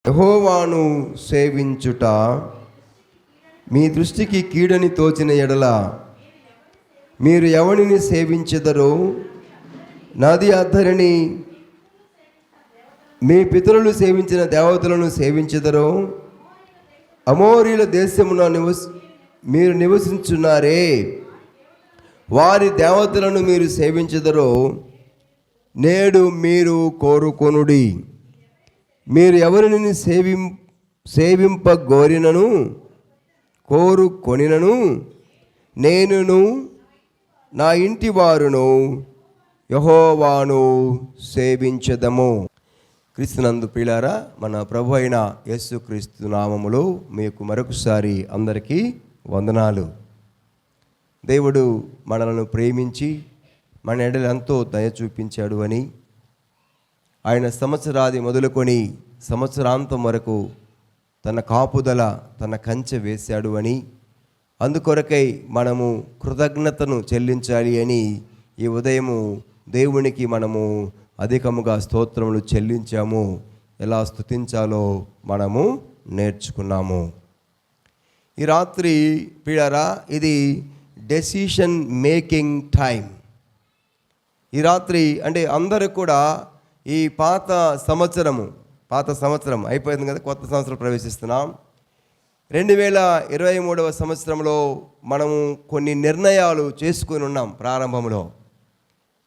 యెహోవాను సేవించుట మీ దృష్టికి కీడని తోచిన ఎడల మీరు ఎవరిని సేవించెదరో? నది అద్దరిని మీ పితరులు సేవించిన దేవతలను సేవించెదరో? అమోరీల దేశమున మీరు నివసించున్నారే, వారి దేవతలను మీరు సేవించెదరో? నేడు మీరు కోరుకొనుడి. మీరు ఎవరిని సేవింపగోరినను కోరుకొనినను నేనును నా ఇంటి వారును యెహోవాను సేవించెదము. క్రీస్తునందు ప్రియులారా, మన ప్రభు అయిన యేసుక్రీస్తు నామములో మీకు మరొకసారి అందరికీ వందనాలు. దేవుడు మనలను ప్రేమించి మన ఎడల ఎంతో దయ చూపించాడు అని, ఆయన సంవత్సరాది మొదలుకొని సంవత్సరాంతం వరకు తన కాపుదల, తన కంచె వేశాడు అని, అందుకొరకై మనము కృతజ్ఞతను చెల్లించాలి అని ఈ ఉదయము దేవునికి మనము అధికముగా స్తోత్రములు చెల్లించాము. ఎలా స్తుతించాలో మనము నేర్చుకున్నాము. ఈ రాత్రి ప్రియులారా, ఇది డెసిషన్ మేకింగ్ టైం. ఈ రాత్రి అంటే అందరూ కూడా ఈ పాత సంవత్సరం అయిపోయింది కదా, కొత్త సంవత్సరం ప్రవేశిస్తున్నాం. 2023వ సంవత్సరంలో మనము కొన్ని నిర్ణయాలు చేసుకుని ఉన్నాం ప్రారంభంలో.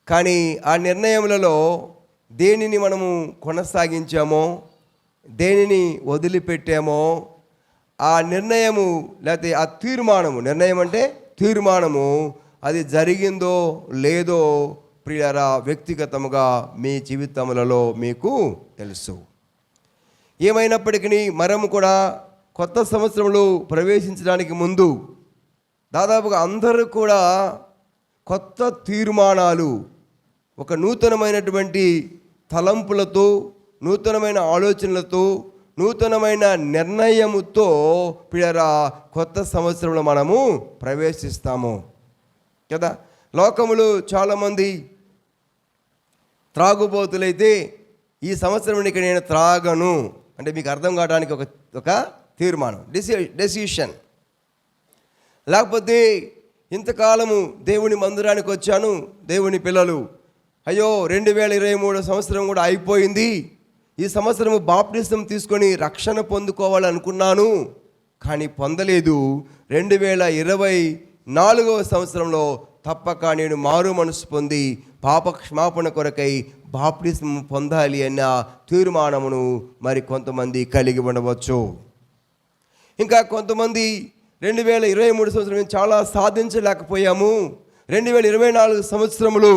కానీ ఆ నిర్ణయములలో దేనిని మనము కొనసాగించామో, దేనిని వదిలిపెట్టామో, ఆ నిర్ణయము లేకపోతే ఆ నిర్ణయం అంటే తీర్మానము అది జరిగిందో లేదో ప్రియులారా, వ్యక్తిగతముగా మీ జీవితములలో మీకు తెలుసు. ఏమైనప్పటికీ మనము కూడా కొత్త సంవత్సరంలో ప్రవేశించడానికి ముందు దాదాపుగా అందరూ కూడా కొత్త తీర్మానాలు, ఒక నూతనమైనటువంటి తలంపులతో, నూతనమైన ఆలోచనలతో, నూతనమైన నిర్ణయముతో ప్రియులారా కొత్త సంవత్సరంలో మనము ప్రవేశిస్తాము కదా. లోకములో చాలామంది త్రాగుబోతులైతే ఈ సంవత్సరం ఇక నేను త్రాగను అంటే మీకు అర్థం కావడానికి ఒక తీర్మానం, డెసిషన్. లేకపోతే ఇంతకాలము దేవుని మందిరానికి వచ్చాను, దేవుని పిల్లలు, అయ్యో 2023 సంవత్సరం కూడా అయిపోయింది, ఈ సంవత్సరము బాప్టిజం తీసుకొని రక్షణ పొందుకోవాలనుకున్నాను కానీ పొందలేదు. 2024వ సంవత్సరంలో తప్పక నేను మారు మనసు పొంది పాప క్షమాపణ కొరకై బాప్టిజం పొందాలి అన్న తీర్మానమును మరి కొంతమంది కలిగి ఉండవచ్చు. ఇంకా కొంతమంది 2023 సంవత్సరం చాలా సాధించలేకపోయాము, 2024 సంవత్సరములు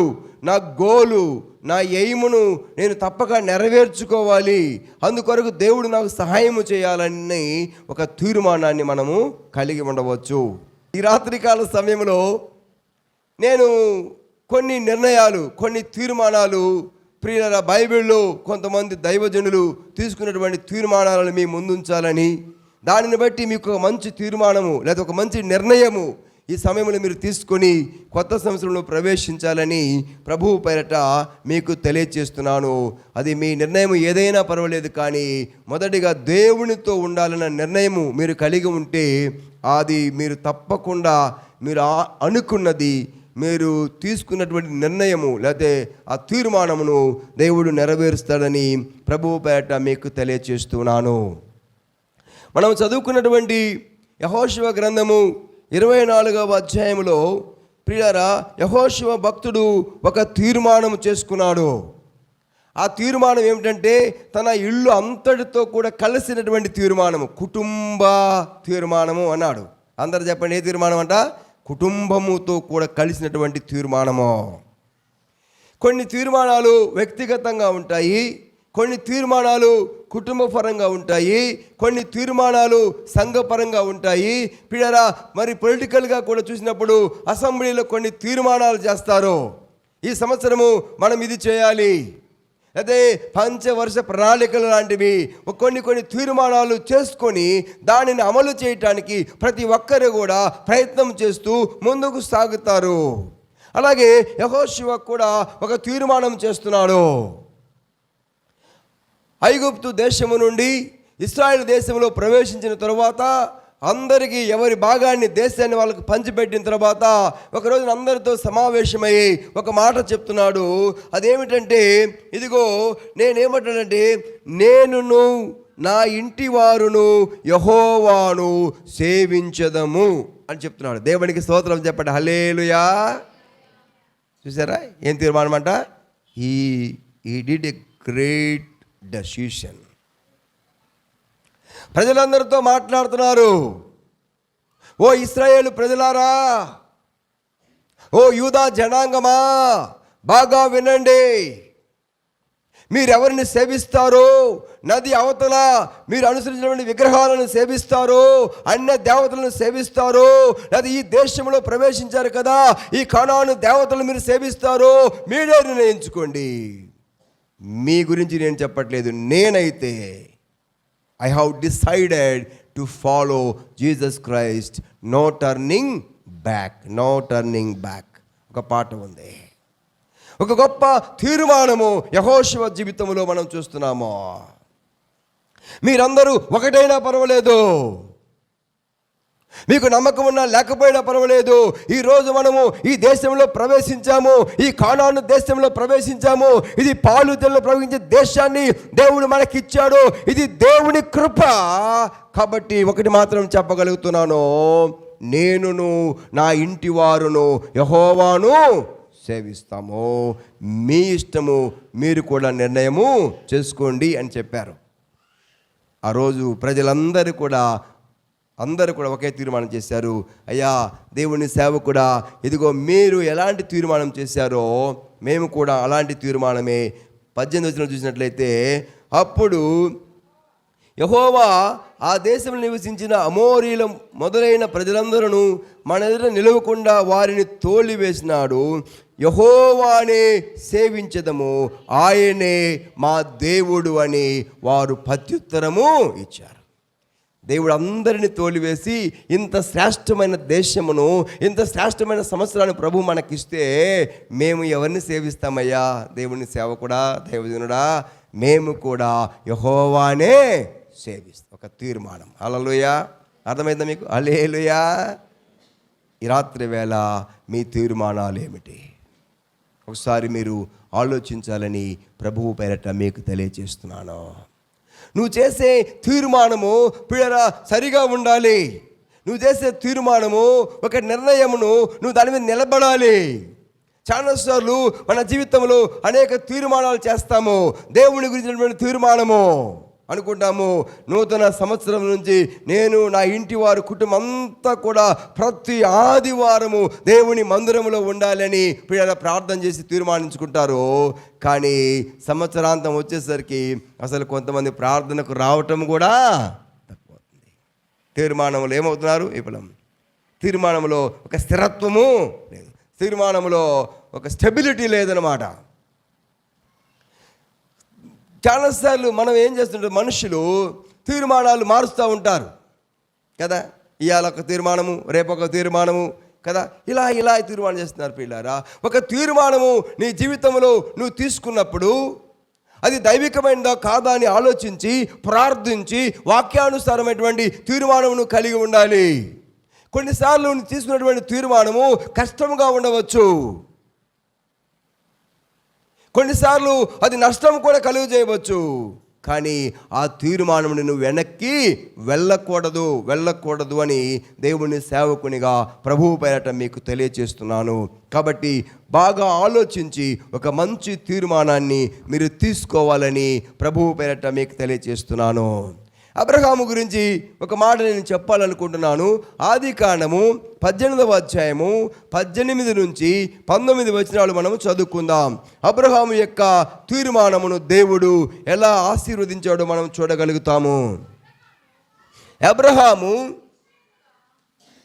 నా గోలు, నా ఎయిమును నేను తప్పక నెరవేర్చుకోవాలి, అందుకొరకు దేవుడు నాకు సహాయము చేయాలని ఒక తీర్మానాన్ని మనము కలిగి ఉండవచ్చు. ఈ రాత్రికాల సమయంలో నేను కొన్ని నిర్ణయాలు, కొన్ని తీర్మానాలు ప్రియుల బైబిల్లో కొంతమంది దైవజనులు తీసుకున్నటువంటి తీర్మానాలను మీ ముందుంచాలని, దానిని బట్టి మీకు ఒక మంచి తీర్మానము లేదా ఒక మంచి నిర్ణయము ఈ సమయంలో మీరు తీసుకొని కొత్త సంవత్సరంలో ప్రవేశించాలని ప్రభువు పేరట మీకు తెలియజేస్తున్నాను. అది మీ నిర్ణయం ఏదైనా పర్వాలేదు, కానీ మొదటిగా దేవునితో ఉండాలన్న నిర్ణయము మీరు కలిగి ఉంటే అది మీరు తప్పకుండా మీరు అనుకున్నది, మీరు తీసుకున్నటువంటి నిర్ణయము లేకపోతే ఆ తీర్మానమును దేవుడు నెరవేరుస్తాడని ప్రభువు పేరట మీకు తెలియజేస్తున్నాను. మనం చదువుకున్నటువంటి యెహోషువ గ్రంథము 24వ అధ్యాయంలో ప్రియులారా, యెహోషువ భక్తుడు ఒక తీర్మానం చేసుకున్నాడు. ఆ తీర్మానం ఏమిటంటే తన ఇల్లు అంతటితో కూడా కలిసినటువంటి తీర్మానము, కుటుంబ తీర్మానము అన్నాడు. అందరు చెప్పండి, ఏ తీర్మానం అంట? కుటుంబముతో కూడా కలిసినటువంటి తీర్మానము. కొన్ని తీర్మానాలు వ్యక్తిగతంగా ఉంటాయి, కొన్ని తీర్మానాలు కుటుంబపరంగా ఉంటాయి, కొన్ని తీర్మానాలు సంఘపరంగా ఉంటాయి. పిల్లరా, మరి పొలిటికల్గా కూడా చూసినప్పుడు అసెంబ్లీలో కొన్ని తీర్మానాలు చేస్తారు. ఈ సంవత్సరము మనం ఇది చేయాలి, అదే పంచవర్ష ప్రణాళికలు లాంటివి కొన్ని తీర్మానాలు చేసుకొని దానిని అమలు చేయటానికి ప్రతి ఒక్కరు కూడా ప్రయత్నం చేస్తూ ముందుకు సాగుతారు. అలాగే యెహోషువ కూడా ఒక తీర్మానం చేస్తున్నాడు. ఐగుప్తు దేశము నుండి ఇశ్రాయేలు దేశంలో ప్రవేశించిన తరువాత అందరికీ ఎవరి భాగాన్ని దేశాన్ని వాళ్ళకు పంచిపెట్టిన తర్వాత ఒకరోజు అందరితో సమావేశమయ్యి ఒక మాట చెప్తున్నాడు. అదేమిటంటే, ఇదిగో నేనేమంటానంటే, నేనును నా ఇంటి వారును యెహోవాను సేవించదము అని చెప్తున్నాడు. దేవునికి స్తోత్రం చెప్పండి. హల్లెలూయా. చూసారా ఏం తీర్మానం అంట? he did a great decision. ప్రజలందరితో మాట్లాడుతున్నారు. ఓ ఇశ్రాయేలు ప్రజలారా, ఓ యూదా జనాంగమా, బాగా వినండి. మీరెవరిని సేవిస్తారో, నది అవతల మీరు అనుసరించినటువంటి విగ్రహాలను సేవిస్తారో, అన్య దేవతలను సేవిస్తారో, లేదా ఈ దేశంలో ప్రవేశించారు కదా, ఈ కనాను దేవతలను మీరు సేవిస్తారో మీరే నిర్ణయించుకోండి. మీ గురించి నేను చెప్పట్లేదు. నేనైతే I have decided to follow Jesus Christ. No turning back. No turning back. ఒక పాట ఉంది. ఒక గొప్ప తీర్మానము యెహోషువ జీవితంలో మనం చూస్తున్నాము. మీరందరూ ఒకటైనా పర్వాలేదు, మీకు నమ్మకం ఉన్నా లేకపోయినా పర్వాలేదు, ఈరోజు మనము ఈ దేశంలో ప్రవేశించాము, ఈ కానాను దేశంలో ప్రవేశించాము. ఇది పాలు తేనెలు ప్రవహించే దేశాన్ని దేవుడు మనకిచ్చాడు. ఇది దేవుని కృప. కాబట్టి ఒకటి మాత్రం చెప్పగలుగుతున్నాను, నేనును నా ఇంటి వారును యెహోవాను సేవిస్తాము. మీ ఇష్టము, మీరు కూడా నిర్ణయము చేసుకోండి అని చెప్పారు. ఆ రోజు ప్రజలందరూ కూడా ఒకే తీర్మానం చేశారు. అయ్యా దేవుని సేవకుడా, ఇదిగో మీరు ఎలాంటి తీర్మానం చేశారో మేము కూడా అలాంటి తీర్మానమే. 18 వచనం చూసినట్లయితే, అప్పుడు యెహోవా ఆ దేశంలో నివసించిన అమోరీల మొదలైన ప్రజలందరూ మన ఎదుట నిలవకుండా వారిని తోలివేసినాడు. యెహోవానే సేవించదము, ఆయనే మా దేవుడు అని వారు ప్రత్యుత్తరము ఇచ్చారు. దేవుడు అందరిని తోలివేసి ఇంత శ్రేష్టమైన దేశమును, ఇంత శ్రేష్టమైన సంవత్సరాన్ని ప్రభు మనకిస్తే మేము ఎవరిని సేవిస్తామయ్యా? దేవుని సేవకుడా, దైవజనుడా, మేము కూడా యెహోవానే సేవిస్తాం. ఒక తీర్మానం. హల్లెలూయా. అర్థమైందా మీకు? హల్లెలూయా. ఈ రాత్రి వేళ మీ తీర్మానాలు ఏమిటి? ఒకసారి మీరు ఆలోచించాలని ప్రభువు పేరట మీకు తెలియజేస్తున్నాను. నువ్వు చేసే తీర్మానము పిల్లరా సరిగా ఉండాలి. నువ్వు చేసే తీర్మానము, ఒక నిర్ణయమును నువ్వు దాని మీద నిలబడాలి. చాలాసార్లు మన జీవితంలో అనేక తీర్మానాలు చేస్తాము. దేవుని గురించినటువంటి తీర్మానము అనుకుంటాము. నూతన సంవత్సరం నుంచి నేను, నా ఇంటి వారు, కుటుంబం అంతా కూడా ప్రతి ఆదివారము దేవుని మందిరంలో ఉండాలని పిల్లల ప్రార్థన చేసి తీర్మానించుకుంటారు. కానీ సంవత్సరాంతం వచ్చేసరికి అసలు కొంతమంది ప్రార్థనకు రావటం కూడా తక్కువవుతుంది. తీర్మానంలో ఏమవుతున్నారు? విఫలం. తీర్మానంలో ఒక స్థిరత్వము లేదు, తీర్మానంలో ఒక స్టెబిలిటీ లేదనమాట. చాలాసార్లు మనం ఏం చేస్తుంటాం, మనుషులు తీర్మానాలు మారుస్తూ ఉంటారు కదా. ఇవాళ ఒక తీర్మానము, రేపు ఒక తీర్మానము కదా, ఇలా తీర్మానం చేస్తున్నారు పిల్లారా. ఒక తీర్మానము నీ జీవితంలో నువ్వు తీసుకున్నప్పుడు అది దైవికమైనదా కాదా అని ఆలోచించి, ప్రార్థించి, వాక్యానుసారమైనటువంటి తీర్మానము నువ్వు కలిగి ఉండాలి. కొన్నిసార్లు నువ్వు తీసుకున్నటువంటి తీర్మానము కష్టంగా ఉండవచ్చు, కొన్నిసార్లు అది నష్టం కూడా కలుగు చేయవచ్చు. కానీ ఆ తీర్మానముని నువ్వు వెనక్కి వెళ్ళకూడదు అని దేవుని సేవకునిగా ప్రభువు పేరట మీకు తెలియచేస్తున్నాను. కాబట్టి బాగా ఆలోచించి ఒక మంచి తీర్మానాన్ని మీరు తీసుకోవాలని ప్రభువు పేరట మీకు తెలియచేస్తున్నాను. అబ్రహాము గురించి ఒక మాట నేను చెప్పాలనుకుంటున్నాను. ఆదికాండము 18వ అధ్యాయము 18 నుంచి 19 వచనాలు మనము చదువుకుందాం. అబ్రహాము యొక్క తీర్మానమును దేవుడు ఎలా ఆశీర్వదించాడో మనం చూడగలుగుతాము. అబ్రహాము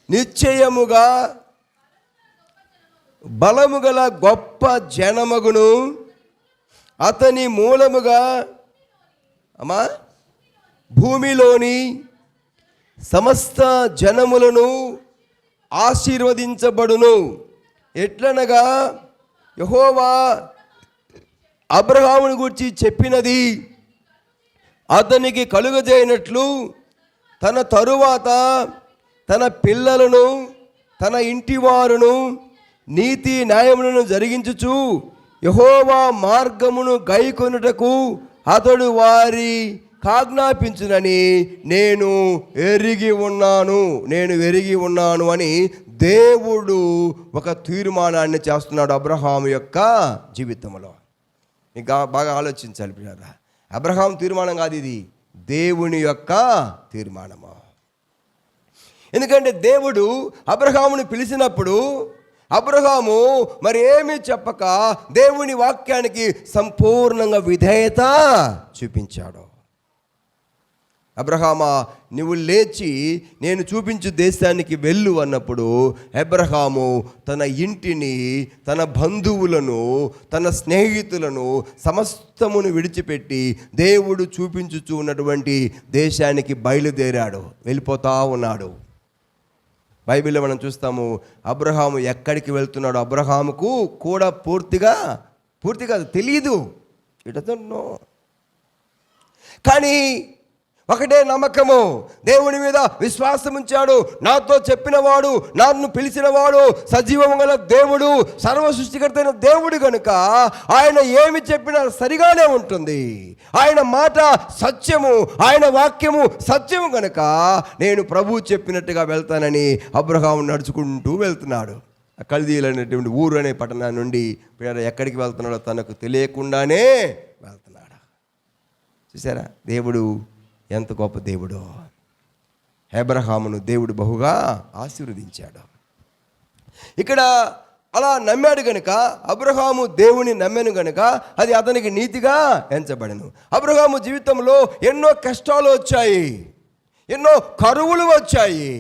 నిశ్చయముగా బలము గల గొప్ప జనమగును, అతని మూలముగా భూమిలోని సమస్త జనములను ఆశీర్వదించబడును. ఎట్లనగా యెహోవా అబ్రహామును గురించి చెప్పినది అతనికి కలుగజేయనట్లు తన తరువాత తన పిల్లలను తన ఇంటివారును నీతి న్యాయములను జరిగించుచు యెహోవా మార్గమును గైకొనుటకు అతడు వారి ఆజ్ఞాపించునని నేను ఎరిగి ఉన్నాను అని దేవుడు ఒక తీర్మానాన్ని చేస్తున్నాడు అబ్రహాము యొక్క జీవితంలో. ఇంకా బాగా ఆలోచించాలి పిల్లరా, అబ్రహాం తీర్మానం కాదు, ఇది దేవుని యొక్క తీర్మానము. ఎందుకంటే దేవుడు అబ్రహామును పిలిచినప్పుడు అబ్రహాము మరి ఏమీ చెప్పక దేవుని వాక్యానికి సంపూర్ణంగా విధేయత చూపించాడు. అబ్రహామా, నువ్వు లేచి నేను చూపించు దేశానికి వెళ్ళు అన్నప్పుడు అబ్రహాము తన ఇంటిని, తన బంధువులను, తన స్నేహితులను సమస్తమును విడిచిపెట్టి దేవుడు చూపించుచూ ఉన్నటువంటి దేశానికి బయలుదేరాడు, వెళ్ళిపోతా ఉన్నాడు. బైబిల్లో మనం చూస్తాము అబ్రహాము ఎక్కడికి వెళ్తున్నాడో అబ్రహాముకు కూడా పూర్తిగా తెలియదు. It doesn't know. కానీ ఒకటే నమ్మకము, దేవుని మీద విశ్వాసం ఉంచాడు. నాతో చెప్పినవాడు, నన్ను పిలిచినవాడు సజీవము గల దేవుడు, సర్వ సృష్టికర్త అయిన దేవుడు కనుక ఆయన ఏమి చెప్పినా సరిగానే ఉంటుంది. ఆయన మాట సత్యము, ఆయన వాక్యము సత్యము కనుక నేను ప్రభువు చెప్పినట్టుగా వెళ్తానని అబ్రహాము నడుచుకుంటూ వెళ్తున్నాడు. కల్దీయులు అనేటువంటి ఊరు అనే పట్టణం నుండి ఎక్కడికి వెళ్తున్నాడో తనకు తెలియకుండానే వెళ్తున్నాడు. చూసారా దేవుడు ఎంత గొప్ప దేవుడో. అబ్రహామును దేవుడు బహుగా ఆశీర్వదించాడు. ఇక్కడ అలా నమ్మాడు గనుక, అబ్రహాము దేవుని నమ్మాను గనుక అది అతనికి నీతిగా ఎంచబడను. అబ్రహాము జీవితంలో ఎన్నో కష్టాలు వచ్చాయి, ఎన్నో కరువులు వచ్చాయి,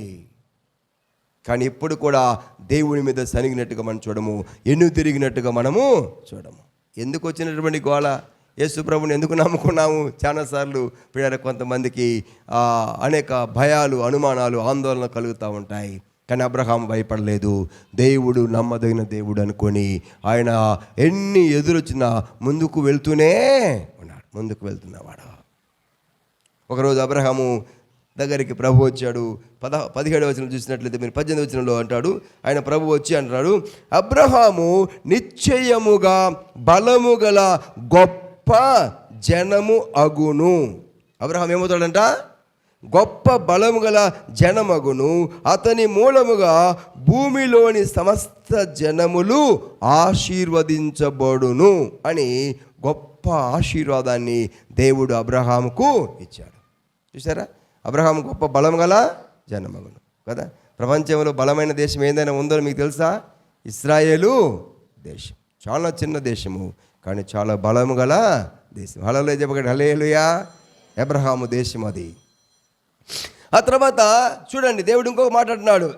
కానీ ఇప్పుడు కూడా దేవుని మీద సనిగినట్టుగా మనం చూడము, ఎన్ను తిరిగినట్టుగా మనము చూడము. ఎందుకు వచ్చినటువంటి గోళ? యేసు ప్రభుని ఎందుకు నమ్ముకున్నాము? చాలాసార్లు పిల్లల కొంతమందికి అనేక భయాలు, అనుమానాలు, ఆందోళన కలుగుతూ ఉంటాయి. కానీ అబ్రహాము భయపడలేదు. దేవుడు నమ్మదగిన దేవుడు అనుకొని ఆయన ఎన్ని ఎదురొచ్చినా ముందుకు వెళ్తూనే ఉన్నాడు, ముందుకు వెళ్తున్నవాడు. ఒకరోజు అబ్రహాము దగ్గరికి ప్రభు వచ్చాడు. 17వ వచనం చూసినట్లయితే మీరు 18వ వచనంలో అంటాడు, ఆయన ప్రభు వచ్చి అంటున్నాడు, అబ్రహాము నిశ్చయముగా బలము గల గొప్ప జనము అగును. అబ్రహాం ఏమవుతాడంట? గొప్ప బలము గల జనమగును, అతని మూలముగా భూమిలోని సమస్త జనములు ఆశీర్వదించబడును అని గొప్ప ఆశీర్వాదాన్ని దేవుడు అబ్రహాముకు ఇచ్చాడు. చూసారా, అబ్రహాము గొప్ప బలం గల జనమగును కదా. ప్రపంచంలో బలమైన దేశం ఏదైనా ఉందో మీకు తెలుసా? ఇశ్రాయేలు దేశం. చాలా చిన్న దేశము, కానీ చాలా బలము గల దేశం. హల్లెలూయా చెప్పకండి, హల్లెలూయా. అబ్రహాము దేశం అది. ఆ తర్వాత చూడండి, దేవుడు ఇంకొక మాట అంటున్నాడు.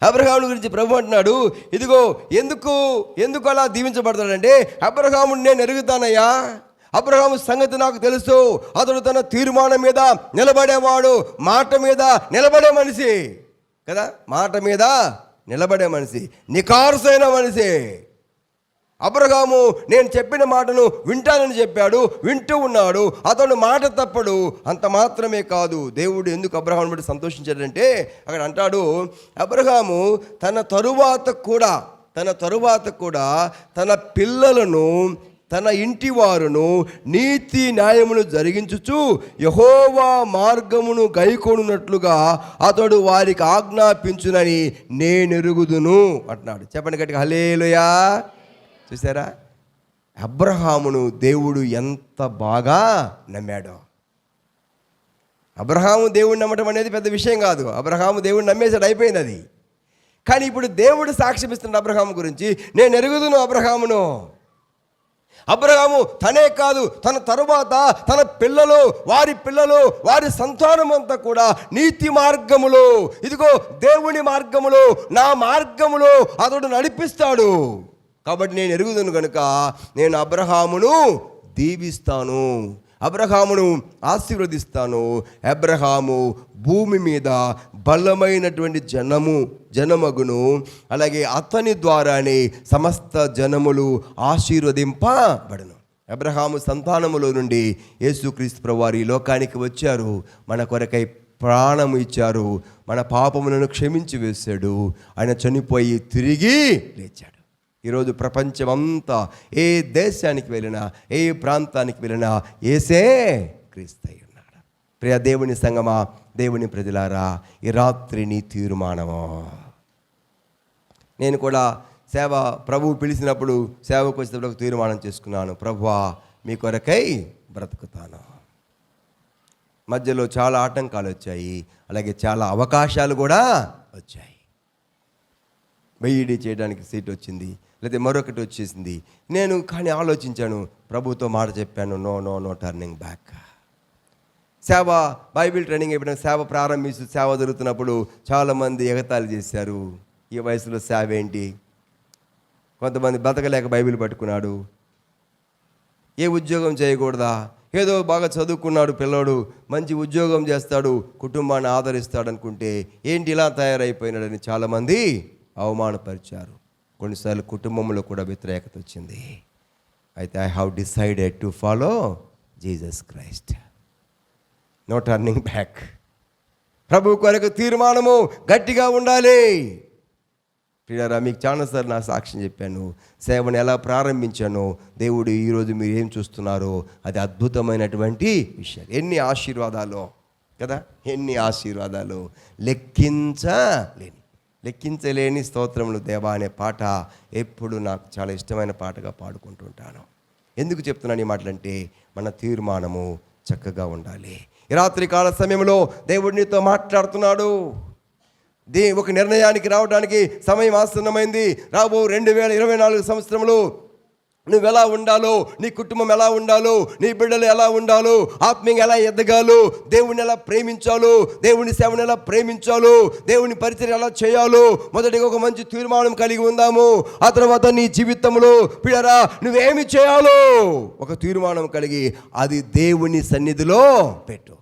అబ్రహాము గురించి ప్రభు అంటున్నాడు, ఇదిగో ఎందుకు అలా దీవించబడతాడంటే, అబ్రహాముని నేను ఎరుగుతానయ్యా, అబ్రహాము సంగతి నాకు తెలుసు, అతడు తన తీర్మానం మీద నిలబడేవాడు, మాట మీద నిలబడే మనిషి కదా, మాట మీద నిలబడే మనిషి, నికార్సైన మనిషి. అబ్రహాము నేను చెప్పిన మాటను వింటానని చెప్పాడు, వింటూ ఉన్నాడు, అతడు మాట తప్పడు. అంత మాత్రమే కాదు, దేవుడు ఎందుకు అబ్రహాముని బట్టి సంతోషించాడంటే అక్కడ అంటాడు, అబ్రహాము తన తరువాత కూడా తన పిల్లలను తన ఇంటి వారును నీతి న్యాయమును జరిగించుచు యెహోవా మార్గమును గైకొనున్నట్లుగా అతడు వారికి ఆజ్ఞాపించునని నేనెరుగుదును అంటున్నాడు. చెప్పండి గట్టిగా, హల్లెలూయా. చూసారా, అబ్రహామును దేవుడు ఎంత బాగా నమ్మాడో. అబ్రహాము దేవుడిని నమ్మటం అనేది పెద్ద విషయం కాదు. అబ్రహాము దేవుడిని నమ్మేసాడు, అయిపోయింది అది. కానీ ఇప్పుడు దేవుడు సాక్ష్యం ఇస్తున్నాడు అబ్రహాము గురించి, నేను ఎరుగుదును అబ్రహామును. అబ్రహాము తనే కాదు, తన తరువాత తన పిల్లలు, వారి సంతానం అంతా కూడా నీతి మార్గములో, ఇదిగో దేవుని మార్గములో, నా మార్గములో అతడు నడిపిస్తాడు. కాబట్టి నేను ఎరుగుదును కనుక నేను అబ్రహామును దీవిస్తాను, అబ్రహామును ఆశీర్వదిస్తాను. అబ్రహాము భూమి మీద బలమైనటువంటి జనమగును, అలాగే అతని ద్వారానే సమస్త జనములు ఆశీర్వదింపబడును. అబ్రహాము సంతానములో నుండి యేసుక్రీస్తు ప్రభువారు ఈ లోకానికి వచ్చారు. మన కొరకై ప్రాణము ఇచ్చారు, మన పాపములను క్షమించి వేశాడు. ఆయన చనిపోయి తిరిగి లేచాడు. ఈరోజు ప్రపంచమంతా ఏ దేశానికి వెళ్ళినా, ఏ ప్రాంతానికి వెళ్ళినా యేసే క్రీస్తై ఉన్నాడు. ప్రియ దేవుని సంగమా, దేవుని ప్రజలారా, ఈ రాత్రి నీ తీర్మానము. నేను కూడా సేవ ప్రభువు పిలిచినప్పుడు సేవకు వచ్చేటప్పుడు ఒక తీర్మానం చేసుకున్నాను. ప్రభువా, మీ కొరకై బ్రతుకుతాను. మధ్యలో చాలా ఆటంకాలు వచ్చాయి, అలాగే చాలా అవకాశాలు కూడా వచ్చాయి. బీఈడీ చేయడానికి సీట్ వచ్చింది, లేదా మరొకటి వచ్చేసింది. నేను కానీ ఆలోచించాను, ప్రభుతో మాట చెప్పాను, no no no turning back. సేవ బైబిల్ ట్రైనింగ్ అయిపోయిన సేవ ప్రారంభిస్తూ సేవ జరుగుతున్నప్పుడు చాలామంది ఎగతాళి చేశారు. ఈ వయసులో సేవ ఏంటి? కొంతమంది బతకలేక బైబిల్ పట్టుకున్నాడు. ఏ ఉద్యోగం చేయకూడదా? ఏదో బాగా చదువుకున్నాడు పిల్లోడు, మంచి ఉద్యోగం చేస్తాడు, కుటుంబాన్ని ఆదరిస్తాడు అనుకుంటే ఏంటి ఇలా తయారైపోయినాడని చాలామంది అవమానపరిచారు. కొన్నిసార్లు కుటుంబంలో కూడా వ్యతిరేకత వచ్చింది. అయితే I have decided to follow Jesus Christ. No turning back. ప్రభు కొరకు తీర్మానము గట్టిగా ఉండాలి. ప్రియారా, మీకు చాలాసార్లు నా సాక్ష్యం చెప్పాను. సేవను ఎలా ప్రారంభించానో దేవుడు ఈరోజు మీరు ఏం చూస్తున్నారో అది అద్భుతమైనటువంటి విషయం. ఎన్ని ఆశీర్వాదాలు కదా, ఎన్ని ఆశీర్వాదాలు, లెక్కించలేని స్తోత్రములు దేవా అనే పాట ఎప్పుడు నాకు చాలా ఇష్టమైన పాటగా పాడుకుంటుంటాను. ఎందుకు చెప్తున్నాను ఈ మాటలంటే, మన తీర్మానము చక్కగా ఉండాలి. ఈ రాత్రి కాల సమయంలో దేవుడు నీతో మాట్లాడుతున్నాడు. ఒక నిర్ణయానికి రావడానికి సమయం ఆసన్నమైంది. రాబో 2024 సంవత్సరంలో నువ్వు ఎలా ఉండాలో, నీ కుటుంబం ఎలా ఉండాలో, నీ బిడ్డలు ఎలా ఉండాలో, ఆత్మీయంగా ఎలా ఎదగాలో, దేవుని ఎలా ప్రేమించాలో, దేవుని సేవను ఎలా ప్రేమించాలో, దేవుని పరిచర్య ఎలా చేయాలో మొదటిగా ఒక మంచి తీర్మానం కలిగి ఉందాము. ఆ తర్వాత నీ జీవితంలో పిల్లరా నువ్వేమి చేయాలో ఒక తీర్మానం కలిగి అది దేవుని సన్నిధిలో పెట్టు.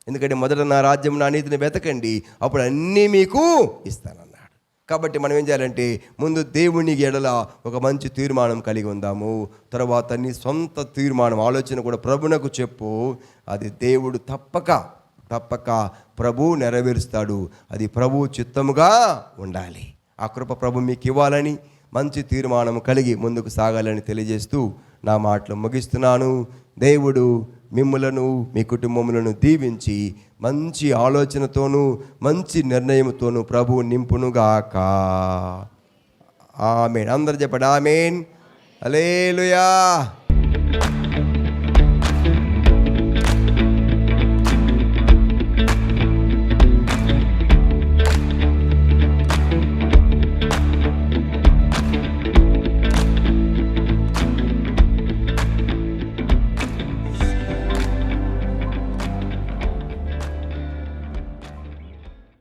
ఎందుకంటే మొదట నా రాజ్యం, నా నీతిని వెతకండి, అప్పుడు అన్నీ మీకు ఇస్తానన్నాడు. కాబట్టి మనం ఏం చేయాలంటే ముందు దేవుని ఎడల ఒక మంచి తీర్మానం కలిగి ఉందాము. తర్వాత నీ సొంత తీర్మానం ఆలోచన కూడా ప్రభువునకు చెప్పు. అది దేవుడు తప్పక ప్రభు నెరవేరుస్తాడు. అది ప్రభు చిత్తముగా ఉండాలి. ఆ కృప ప్రభు మీకు ఇవ్వాలని, మంచి తీర్మానం కలిగి ముందుకు సాగాలని తెలియజేస్తూ నా మాటలు ముగిస్తున్నాను. దేవుడు మిమ్ములను, మీ కుటుంబములను దీవించి మంచి ఆలోచనతోనూ మంచి నిర్ణయంతోనూ ప్రభువు నింపునుగాక. ఆమేన్. అందరూ చెప్పండి ఆమేన్. హల్లెలూయా.